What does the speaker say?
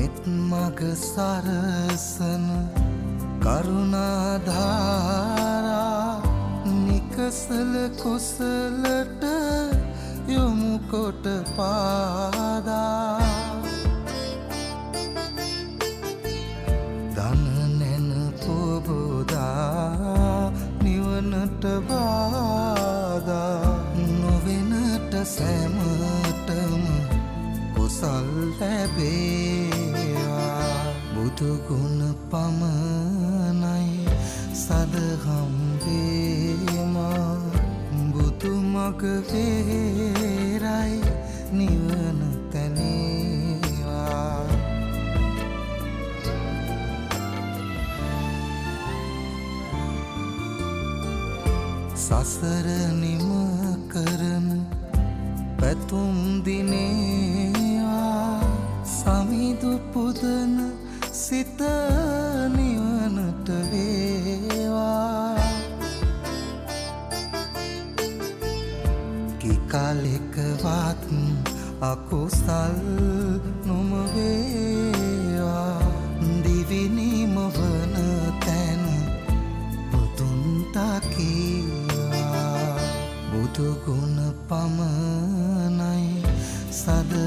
නෙත් මග සරසන කරුණාධාරා නිකසල කුසලට යොමු කොට පාදා දන නැන පොබෝදා නිවනට බාදා නොවෙනට සැමටම කුසල් ලැබේවා බුදුගුණ පමණයි සදහම් වේමා බුදුමග වේරයි නිවන තැනේවා සසර නිම කරන පැතුම් දිනේවා සමිදු පුදන සිත නිවනට වේවා කිකාලෙකවත් අකුසල් නොම වේවා දිවිනිම වන තැන බුදුන් තකීවා බුදුගුණ පමණ